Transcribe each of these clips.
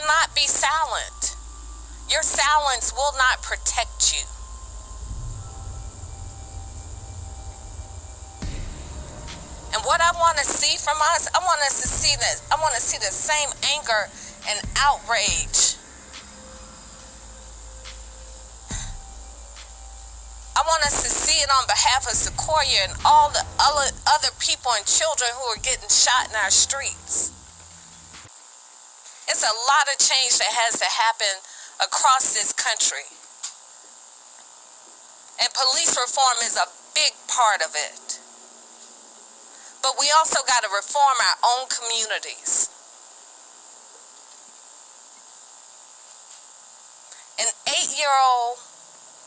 cannot be silent. Your silence will not protect you. And what I want to see from us, I want us to see this. I want to see the same anger and outrage. I want us to see it on behalf of Sequoia and all the other people and children who are getting shot in our streets. It's a lot of change that has to happen across this country. And police reform is a big part of it. But we also got to reform our own communities. An 8-year-old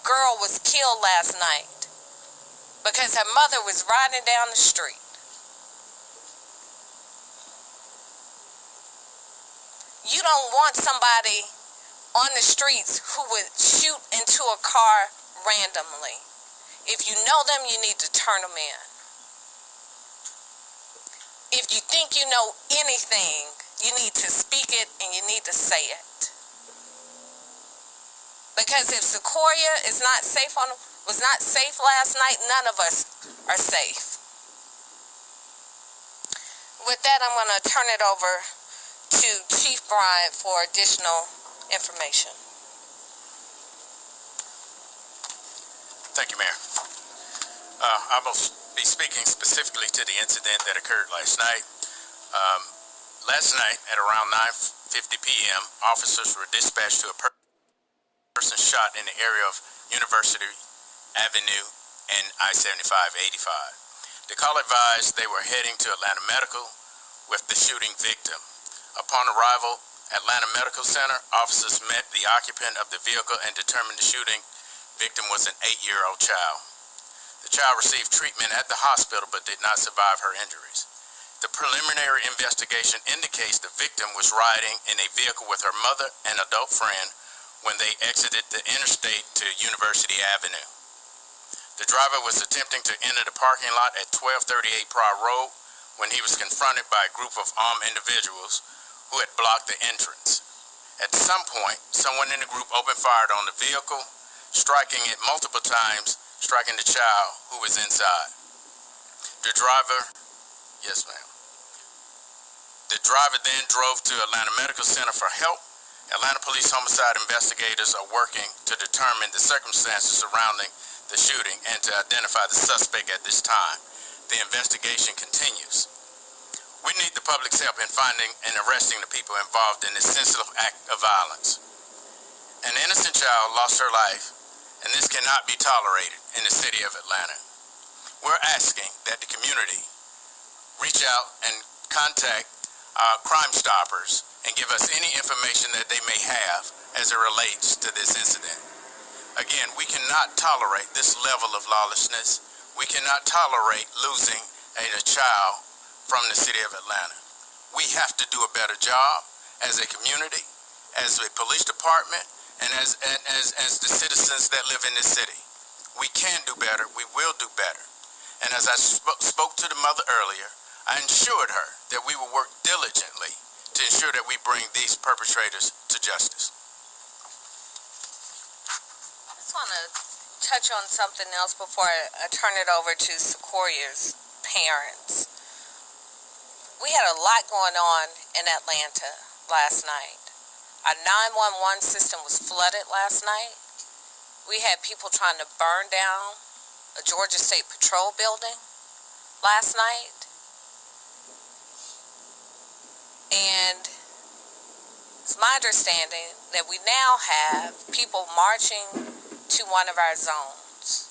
girl was killed last night because her mother was riding down the street. You don't want somebody on the streets who would shoot into a car randomly. If you know them, you need to turn them in. If you think you know anything, you need to speak it and you need to say it. Because if Sequoia was not safe last night, none of us are safe. With that, I'm going to turn it over to Chief Bryant for additional information. Thank you, Mayor. I will be speaking specifically to the incident that occurred last night. Last night at around 9:50 p.m., officers were dispatched to a person shot in the area of University Avenue and I-75-85. The call advised they were heading to Atlanta Medical with the shooting victim. Upon arrival at Atlanta Medical Center, officers met the occupant of the vehicle and determined the shooting victim was an 8-year-old child. The child received treatment at the hospital but did not survive her injuries. The preliminary investigation indicates the victim was riding in a vehicle with her mother and adult friend when they exited the interstate to University Avenue. The driver was attempting to enter the parking lot at 1238 Pryor Road when he was confronted by a group of armed individuals who had blocked the entrance. At some point, someone in the group opened fire on the vehicle, striking it multiple times, striking the child who was inside. The driver then drove to Atlanta Medical Center for help. Atlanta Police homicide investigators are working to determine the circumstances surrounding the shooting and to identify the suspect at this time. The investigation continues. We need the public's help in finding and arresting the people involved in this senseless act of violence. An innocent child lost her life, and this cannot be tolerated in the city of Atlanta. We're asking that the community reach out and contact Crime Stoppers and give us any information that they may have as it relates to this incident. Again, we cannot tolerate this level of lawlessness. We cannot tolerate losing a child from the city of Atlanta. We have to do a better job as a community, as a police department, and as the citizens that live in this city. We can do better. We will do better. And as I spoke to the mother earlier, I assured her that we will work diligently to ensure that we bring these perpetrators to justice. I just want to touch on something else before I turn it over to Sequoia's parents. We had a lot going on in Atlanta last night. Our 911 system was flooded last night. We had people trying to burn down a Georgia State Patrol building last night. And it's my understanding that we now have people marching to one of our zones.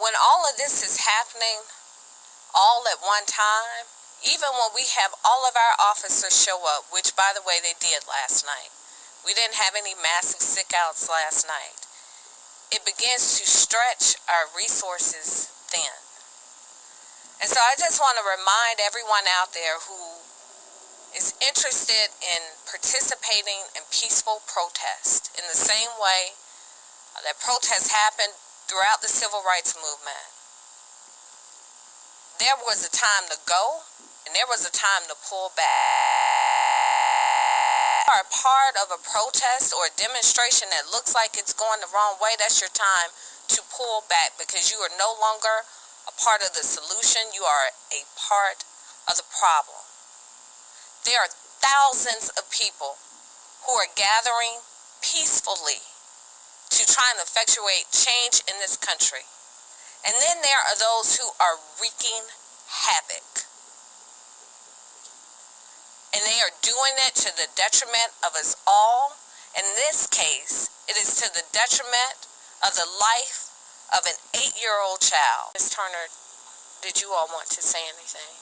When all of this is happening all at one time, even when we have all of our officers show up, which by the way they did last night, we didn't have any massive sick-outs last night, it begins to stretch our resources thin. And so I just want to remind everyone out there who is interested in participating in peaceful protest in the same way that protests happened throughout the civil rights movement. There was a time to go, and there was a time to pull back. are a part of a protest or a demonstration that looks like it's going the wrong way, that's your time to pull back, because you are no longer a part of the solution. You are a part of the problem. There are thousands of people who are gathering peacefully to try and effectuate change in this country. And then there are those who are wreaking havoc. And they are doing it to the detriment of us all. In this case, it is to the detriment of the life of an 8-year-old child. Ms. Turner, did you all want to say anything?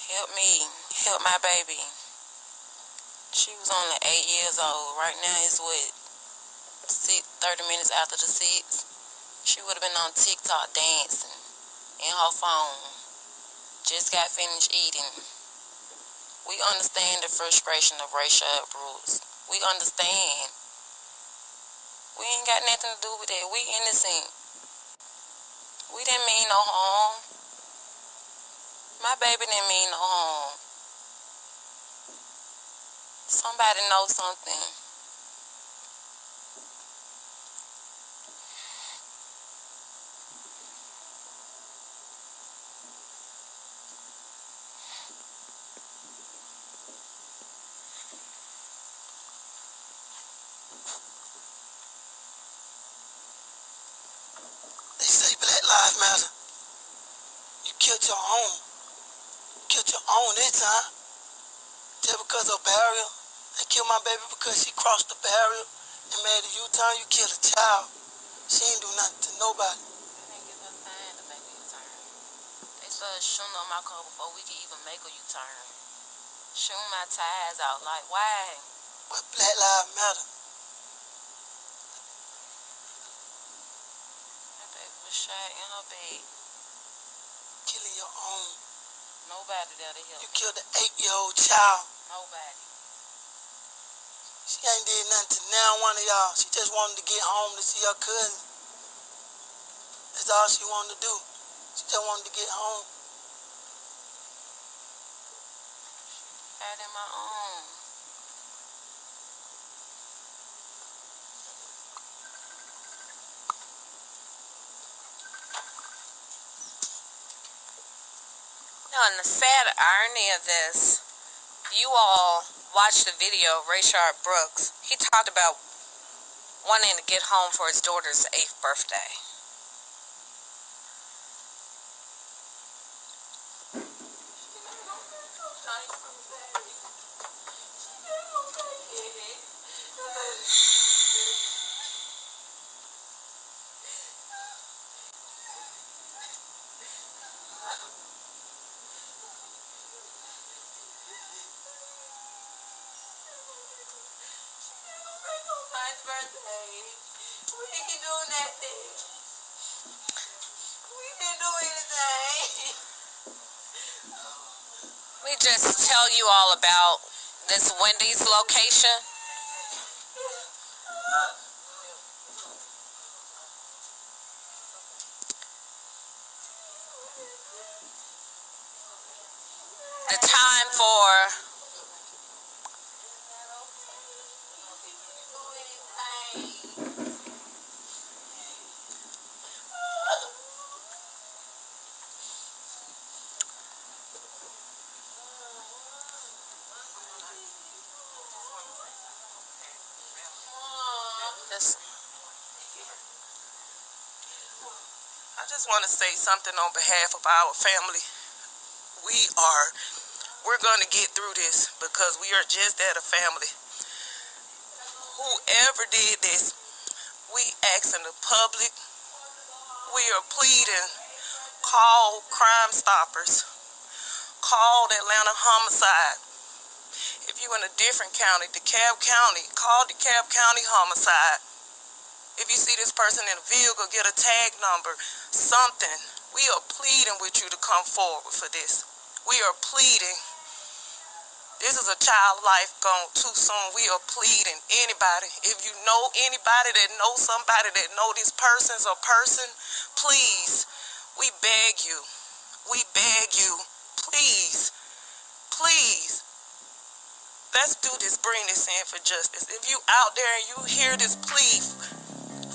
Help me. Help my baby. She was only 8 years old. Right now it's 30 minutes after the 6. She would have been on TikTok dancing in her phone. Just got finished eating. We understand the frustration of racial uproots. We understand. We ain't got nothing to do with that. We innocent. We didn't mean no harm. My baby didn't mean no harm. Somebody knows something. They say Black Lives Matter. You killed your own. Killed your own that time. Just because of barrier. They killed my baby because she crossed the barrier and made a U-turn. You killed a child. She ain't do nothing to nobody. They didn't give us time to make a U-turn. They started shooting on my car before we could even make a U-turn. Shooting my tires out. Like, why? But Black Lives Matter. My baby was shot in her bed. Killing your own. Nobody there to help. You killed an 8-year-old child. Nobody. She ain't did nothing to now one of y'all. She just wanted to get home to see her cousin. That's all she wanted to do. She just wanted to get home. Had in my arms. Now, and the sad irony of this, you all watched the video of Rayshard Brooks. He talked about wanting to get home for his daughter's 8th birthday. Birthday. We didn't do nothing. We didn't do anything. We just tell you all about this Wendy's location. The time for this. I just want to say something on behalf of our family. We're going to get through this because we are just that, a family. Whoever did this, we asking the public, we are pleading, call Crime Stoppers, call Atlanta Homicide. If you're in a different county, DeKalb County, call DeKalb County Homicide. If you see this person in a vehicle, get a tag number, something. We are pleading with you to come forward for this. We are pleading This is a child life gone too soon. We are pleading anybody. If you know anybody that knows somebody that know these persons or person, please, we beg you. We beg you. Please. Please. Let's do this. Bring this in for justice. If you out there and you hear this plea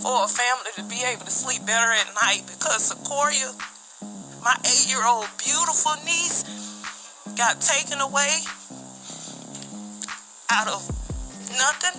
for a family to be able to sleep better at night, because Sequoia, my 8-year-old beautiful niece, got taken away out of nothing.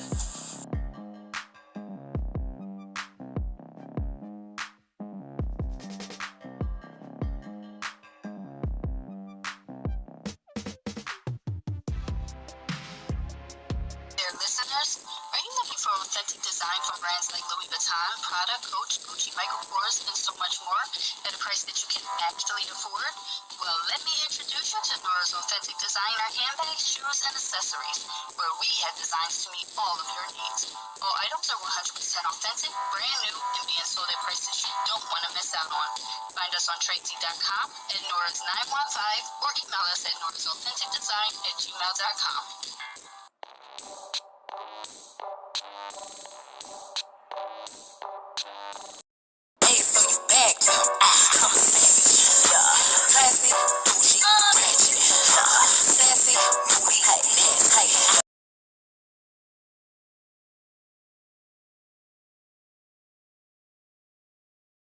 Listeners, are you looking for authentic design from brands like Louis Vuitton, Prada, Coach, Gucci, Michael Kors, and so much more at a price that you can actually afford? Well, let me introduce you to Nora's Authentic Designer handbags, shoes, and accessories, where we have designs to meet all of your needs. All items are 100% authentic, brand new, and being sold at prices you don't want to miss out on. Find us on Tradesy.com, at Nora's 915, or email us at norasauthenticdesign@gmail.com.